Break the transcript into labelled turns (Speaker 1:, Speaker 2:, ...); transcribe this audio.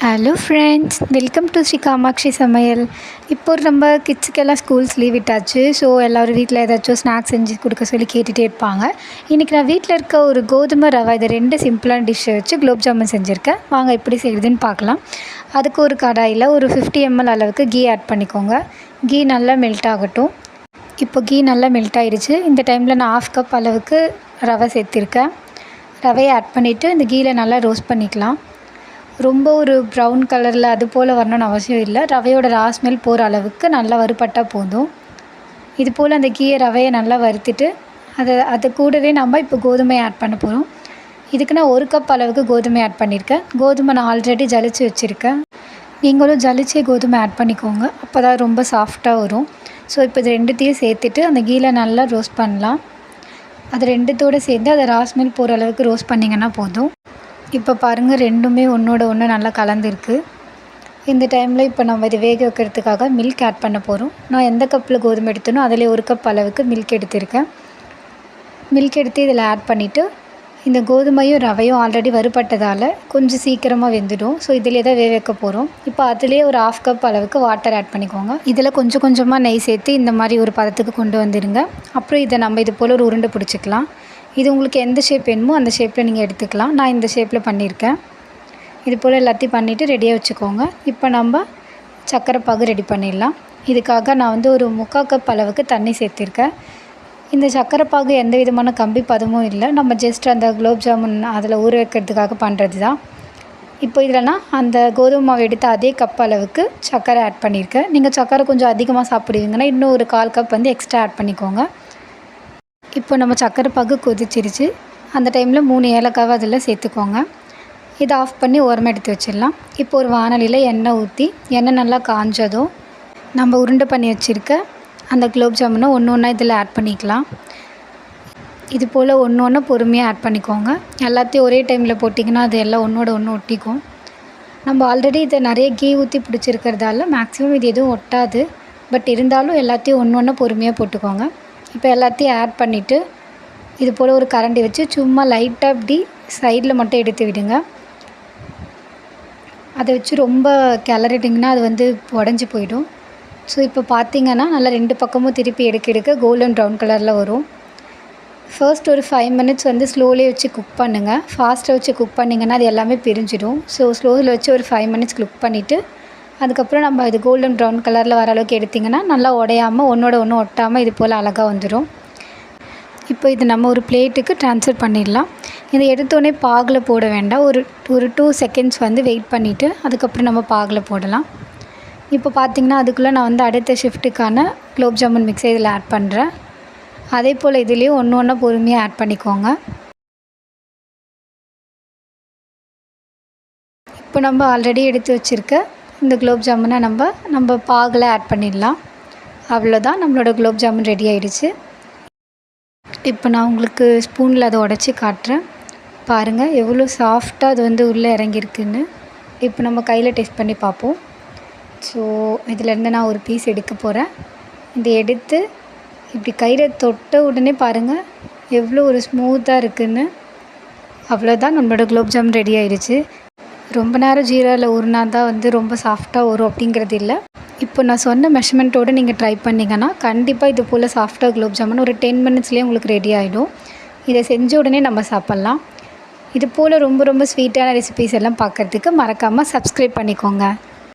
Speaker 1: Hello friends, welcome to Sri Kamatchi சமையல். இப்போ நம்ம கிட்ஸுக்கெல்லாம் ஸ்கூல்ஸ் லீவ் விட்டாச்சு. ஸோ எல்லோரும் வீட்டில் ஏதாச்சும் ஸ்நாக்ஸ் செஞ்சு கொடுக்க சொல்லி கேட்டுகிட்டே இருப்பாங்க. இன்றைக்கி நான் வீட்டில் இருக்க ஒரு கோதுமை ரவை இது 2 சிம்பிளான டிஷ்ஷை வச்சு குலோப் ஜாமுன் செஞ்சுருக்கேன். வாங்க எப்படி செய்யுதுன்னு பார்க்கலாம். அதுக்கு ஒரு கடாயில் ஒரு 50 ml அளவுக்கு கீ ஆட் பண்ணிக்கோங்க. கீ நல்லா மெல்ட் ஆகட்டும். இப்போ கீ நல்லா மெல்ட் ஆகிடுச்சு. இந்த டைமில் நான் 1/2 கப் அளவுக்கு ரவை சேர்த்திருக்கேன். ரவையை ஆட் பண்ணிவிட்டு இந்த கீயில் நல்லா ரோஸ்ட் பண்ணிக்கலாம். ரொம்ப ஒரு ப்ரௌன் கலரில் அது போல் வரணும்னு அவசியம் இல்லை. ரவையோட ரா ஸ்மெல் போகிற அளவுக்கு நல்லா வறுபட்டால் போதும். இது போல் அந்த ரவையை நல்லா வறுத்துட்டு அது கூடவே நம்ம இப்போ கோதுமையை ஆட் பண்ண போகிறோம். இதுக்கு நான் 1 கப் அளவுக்கு கோதுமை ஆட் பண்ணியிருக்கேன். கோதுமை நான் ஆல்ரெடி ஜலிச்சு வச்சுருக்கேன். நீங்களும் ஜலிச்சே கோதுமை ஆட் பண்ணிக்கோங்க. அப்போ தான் ரொம்ப சாஃப்டாக வரும். ஸோ இப்போ இது 2த்தையும் சேர்த்துட்டு அந்த கீயில் நல்லா ரோஸ்ட் பண்ணலாம். அது 2த்தோடு சேர்ந்து அதை ரா ஸ்மெல் போகிற அளவுக்கு ரோஸ்ட் பண்ணிங்கன்னா போதும். இப்போ பாருங்கள், 2மே ஒன்றோட ஒன்று நல்லா கலந்துருக்கு. இந்த டைமில் இப்போ நம்ம இது வேக வைக்கிறதுக்காக மில்க் ஆட் பண்ண போகிறோம். நான் எந்த கப்பில் கோதுமை எடுத்தனோ அதிலே 1 கப் அளவுக்கு மில்க் எடுத்திருக்கேன். மில்க் எடுத்து இதில் ஆட் பண்ணிவிட்டு இந்த கோதுமையும் ரவையும் ஆல்ரெடி வறுபட்டதால் கொஞ்சம் சீக்கிரமாக வெந்துடும். ஸோ இதிலே தான் வேக வைக்க போகிறோம். இப்போ அதிலே ஒரு 1/2 கப் அளவுக்கு வாட்டர் ஆட் பண்ணிக்கோங்க. இதில் கொஞ்சம் கொஞ்சமாக நெய் சேர்த்து இந்த மாதிரி ஒரு பதத்துக்கு கொண்டு வந்துடுங்க. அப்புறம் இதை நம்ம இது போல் ஒரு உருண்டை பிடிச்சிக்கலாம். இது உங்களுக்கு எந்த ஷேப் வேணுமோ அந்த ஷேப்பில் நீங்கள் எடுத்துக்கலாம். நான் இந்த ஷேப்பில் பண்ணியிருக்கேன். இது போல் எல்லாத்தையும் பண்ணிவிட்டு ரெடியாக வச்சுக்கோங்க. இப்போ நம்ம சர்க்கரை பாகு ரெடி பண்ணிடலாம். இதுக்காக நான் வந்து ஒரு 3/4 கப் அளவுக்கு தண்ணி சேர்த்திருக்கேன். இந்த சர்க்கரை பாகு எந்த விதமான கம்பி பதமும் இல்லை. நம்ம ஜஸ்ட் அந்த குலோப் ஜாமுன் அதில் ஊற வைக்கிறதுக்காக பண்ணுறது தான். இப்போ இதில் நான் அந்த கோதுமை மாவு எடுத்து அதே கப் அளவுக்கு சர்க்கரை ஆட் பண்ணியிருக்கேன். நீங்கள் சர்க்கரை கொஞ்சம் அதிகமாக சாப்பிடுவீங்கன்னா இன்னும் ஒரு 1/4 கப் வந்து எக்ஸ்ட்ரா ஆட் பண்ணிக்கோங்க. இப்போ நம்ம சர்க்கரை பாகு கொதிச்சிருச்சு. அந்த டைமில் 3 ஏலக்காவை அதில் சேர்த்துக்கோங்க. இதை ஆஃப் பண்ணி ஓரமாக எடுத்து வச்சிடலாம். இப்போ ஒரு வானலியில் எண்ணெய் ஊற்றி எண்ணெய் நல்லா காஞ்சதும் நம்ம உருண்டை பண்ணி வச்சுருக்க அந்த குலோப் ஜாமுனை ஒன்று ஒன்றா இதில் ஆட் பண்ணிக்கலாம். இது போல் ஒன்று ஒன்று பொறுமையாக ஆட் பண்ணிக்கோங்க. எல்லாத்தையும் ஒரே டைமில் போட்டிங்கன்னா அது எல்லாம் ஒன்றோட ஒன்று ஒட்டிக்கும். நம்ம ஆல்ரெடி இதை நிறைய கீ ஊற்றி பிடிச்சிருக்கிறதால மேக்ஸிமம் இது எதுவும் ஒட்டாது. பட் இருந்தாலும் எல்லாத்தையும் ஒன்று ஒன்று பொறுமையாக போட்டுக்கோங்க. இப்போ எல்லாத்தையும் ஆட் பண்ணிவிட்டு இது போல் ஒரு கரண்டி வச்சு சும்மா லைட்டாக இப்படி சைடில் மட்டும் எடுத்து விடுங்க. அதை வச்சு ரொம்ப கிளறிட்டிங்கன்னா அது வந்து உடஞ்சி போயிடும். ஸோ இப்போ பார்த்திங்கன்னா நல்லா 2 பக்கமும் திருப்பி எடுக்க கோல்டன் ப்ரௌன் கலரில் வரும். ஃபர்ஸ்ட் ஒரு 5 மினிட்ஸ் வந்து ஸ்லோலியே வச்சு குக் பண்ணுங்கள். ஃபாஸ்ட்டாக வச்சு குக் பண்ணிங்கன்னா அது எல்லாமே பிரிஞ்சிடும். ஸோ ஸ்லோவில் வச்சு ஒரு 5 மினிட்ஸ் குக் பண்ணிவிட்டு அதுக்கப்புறம் நம்ம இது கோல்டன் ப்ரௌன் கலரில் வர அளவுக்கு எடுத்திங்கன்னா நல்லா உடையாமல் ஒன்றோட ஒன்று ஒட்டாமல் இது போல் அழகாக வந்துடும். இப்போ இது நம்ம ஒரு பிளேட்டுக்கு ட்ரான்ஸ்ஃபர் பண்ணிடலாம். இதை எடுத்தோடனே பாகில் போட வேண்டாம். ஒரு 2 செகண்ட்ஸ் வந்து வெயிட் பண்ணிவிட்டு அதுக்கப்புறம் நம்ம பாகில் போடலாம். இப்போ பார்த்திங்கன்னா அதுக்குள்ளே நான் வந்து அடுத்த ஷிஃப்ட்டுக்கான குலோப் ஜாமுன் மிக்ஸை இதில் ஆட் பண்ணுறேன். அதே போல் இதுலேயும் ஒன்று ஒன்றா பொறுமையாக ஆட் பண்ணிக்கோங்க. இப்போ நம்ம ஆல்ரெடி எடுத்து வச்சுருக்க இந்த குலோப் ஜாமுனை நம்ம பாகில் ஆட் பண்ணிடலாம். அவ்வளோதான், நம்மளோட குலோப் ஜாமுன் ரெடி ஆகிடுச்சு. இப்போ நான் உங்களுக்கு ஸ்பூனில் அதை உடச்சி காட்டுறேன். பாருங்கள் எவ்வளோ சாஃப்டாக அது வந்து உள்ளே இறங்கியிருக்குன்னு. இப்போ நம்ம கையில் டெஸ்ட் பண்ணி பார்ப்போம். ஸோ இதிலேருந்து நான் ஒரு பீஸ் எடுக்க போகிறேன். இதை எடுத்து இப்படி கையில் தொட்ட உடனே பாருங்கள் எவ்வளோ ஒரு ஸ்மூத்தாக இருக்குதுன்னு. அவ்வளோதான், நம்மளோட குலோப் ஜாமுன் ரெடி ஆகிடுச்சு. ரொம்ப நேரம் ஜீராவில் ஊறினா தான் வந்து ரொம்ப சாஃப்டாக வரும் அப்படிங்கிறது இல்லை. இப்போ நான் சொன்ன மெஷர்மெண்ட்டோடு நீங்கள் ட்ரை பண்ணிங்கன்னா கண்டிப்பாக இது போல் சாஃப்டாக குலோப் ஜாமுன் ஒரு 10 மினிட்ஸ்லேயே உங்களுக்கு ரெடி ஆகிடும். இதை செஞ்ச உடனே நம்ம சாப்பிட்லாம். இது போல் ரொம்ப ரொம்ப ஸ்வீட்டான ரெசிபீஸ் எல்லாம் பார்க்குறதுக்கு மறக்காமல் சப்ஸ்கிரைப் பண்ணிக்கோங்க.